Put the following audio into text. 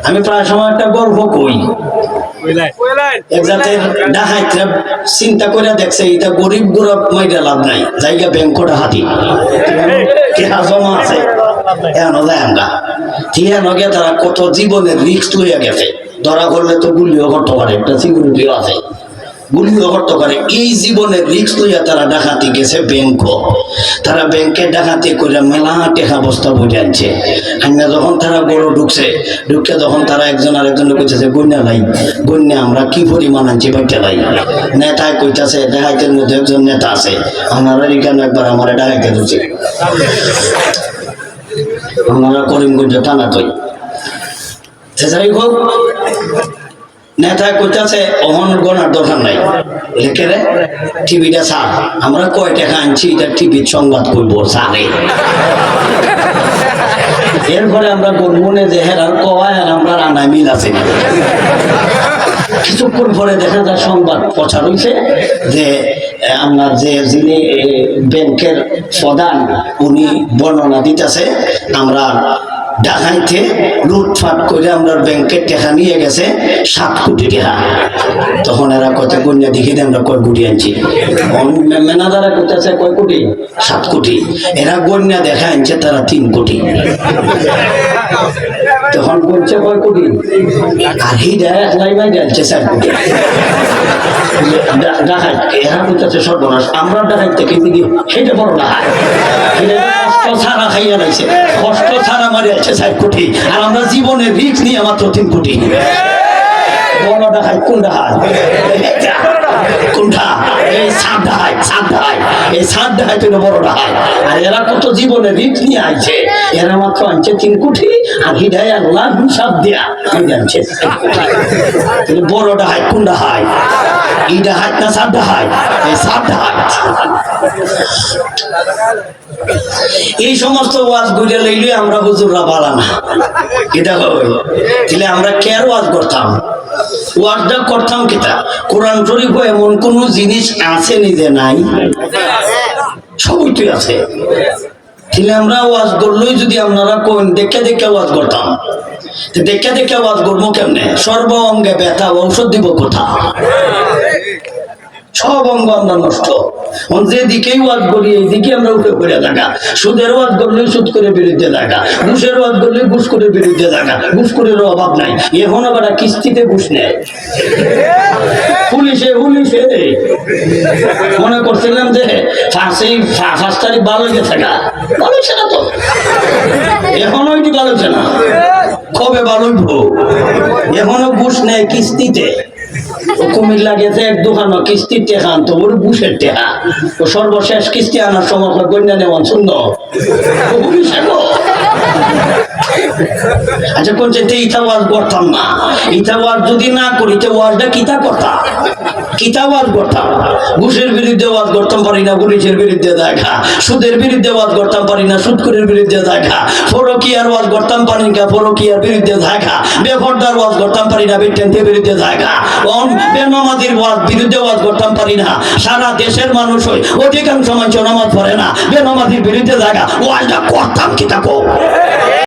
আমি প্রায় সময় একটা গল্প কই, এক জাতের ডাকাইতরা চিন্তা করে দেখছে এটা গরিব গরিব মাইরা লাভ নাই, জায়গা ব্যাংক ডাকাতি কেহা জমা আছে এখনো যায় আমরা ঠিক নগে তারা কত জীবনের রিস্ক লইয়া গেছে। ধরা করলে তো গুলিও করতে পারে, একটা সিকিউরিটিও আছে, গুলিও করতে পারে। এই জীবনের রিস্ক লইয়া তারা ডাকাতি গেছে ব্যাংক। তারা ব্যাংকে ডাকাতি করে মেলা টেকা বস্তা বই আনছে। আইনা যখন তারা গরু ঢুকছে, ঢুকে যখন তারা একজন আরেকজনে কইতেছে গন্যা লাই গন্যা আমরা কি পরিমাণ আনছি বাইটা লাই। নেতায় কইতাছে, ডাকাইতের মধ্যে একজন নেতা আছে, আমার এখানে একবার আমার ডাকাইতে দিচ্ছে, আমরা করিমগঞ্জ টানা কই যাই হোক। নেতা কইতাছে অহন গনার দরকার নাই, লেখে রে টিভিটা ছাড়, আমরা কয় টাকা আনছি এটা টিভির সংবাদ করবো সারে। এরপরে আমরা গরমনে যে হেরার কয় আর আমরা রান্নায় মিল আছে। কিছুক্ষণ পরে দেখা যায় সংবাদ প্রচার হয়েছে যে আপনার যে যিনি ব্যাংকের প্রধান উনি বর্ণনা দিতেছে আমরা ডাকাইতে লুটফাট করে আমরা ব্যাংকের টাকা নিয়ে গেছে 7 কোটি টাকা। তখন এরা কত কন্যা দেখে আমরা কয় কোটি আনছি, ম্যানেজাররা করতেছে কয় কোটি 7 কোটি, এরা গন্যা দেখা আনছে তারা 3 কোটি। তখন বলছে কয় কোটি, আর হিডা একলাই মাই যাচ্ছে 4 কোটি। ডাকাই এরা করতেছে সর্বনাশ, আমরা ডাকাই থেকে দিকে সেটা বড় ডাকাই, কষ্ট ছাড়া খাইয়া লাগছে, কষ্ট ছাড়া মারি আছে 4 কোটি, আর আমরা জীবনের রিস্ক নিয়ে মাত্র 3 কোটি। বড় ডাকাই কোন ডাকাই? কোনটা? এই সাত ডাকাই, সাত ডাকাই, এই 7 ডাকাই তো বড় ডাকাই। আর এরা কত জীবনের রিস্ক নিয়ে আইছে, এরা মাত্র আনছে 3 কোটি, আর হিদায় আল্লাহ হিসাব দেয়া আনছে। বড় ডাকাই কোন ডাকাই? এই ডাকাই না 7 ডাকাই? এই 7 ডাকাই। এই সমস্ত ওয়াজ ঘুরে লইলে আমরা হুজুররা বালা না, এটা তাহলে আমরা কেয়ার ওয়াজ করতাম, ওয়াজটা করতাম কিতা? কোরআন শরীফ এমন কোন জিনিস আছে নিজে নাই, সবই তো আছে। তাহলে আমরা ওয়াজ করলেই যদি আপনারা কোন দেখে দেখে ওয়াজ করতাম, দেখে দেখে ওয়াজ করবো কেমনে? সর্ব অঙ্গে ব্যথা, ঔষধ দিব কোথা? সব অঙ্গ আমরা নষ্ট। যেদিকেই ওয়াজ করি এইদিকে আমরা উঠে করে থাকা। সুদের ওয়াজ করলে সুদ করে বিরুদ্ধে থাকা, ঘুষের ওয়াজ করলে ঘুষ করে বিরুদ্ধে থাকা। ঘুষ করে অভাব নাই, এখন আবার কিস্তিতে ঘুষ নেয় পুলিশে। পুলিশে মনে করছিলাম যে 5 তারিখ ভালো হয়ে থাকা, ভালো হচ্ছে না তো, এখনো ওইটি ভালো হচ্ছে না, কবে ভালো হইব? এখনো ঘুষ নেয় কিস্তিতে। কুমিল্লা গেছে এক দোকান কিস্তির টেকা আনতো, ওর বুসের টেকা, ও সর্বশেষ কিস্তি আনার সময় গন্যা নেওয়ান শূন্য। আচ্ছা কোনছে ইটা ওয়াজ করতাম না, ইটা ওয়াজ যদি না করি তো ওয়াজটা কিতা করতাম? কিতা ওয়াজ করতাম? ঘুষের বিরুদ্ধে ওয়াজ করতাম পারি না, পুলিশের বিরুদ্ধে দেখা। সুদের বিরুদ্ধে ওয়াজ করতাম পারি না, সুদখোরের বিরুদ্ধে দেখা। ফরকিয়ার ওয়াজ করতাম পারি না, ফরকিয়ার বিরুদ্ধে দেখা। বেপরদার ওয়াজ করতাম পারি না, বেটেন্টের বিরুদ্ধে দেখা। বেনামাজির ওয়াজ বিরুদ্ধে ওয়াজ করতাম পারি না। সারা দেশের মানুষ হই অধিকাংশ মানুষ নামাজ পড়ে না, বেনামাজির বিরুদ্ধে দেখা। ওয়াজটা করতাম কিতা কো?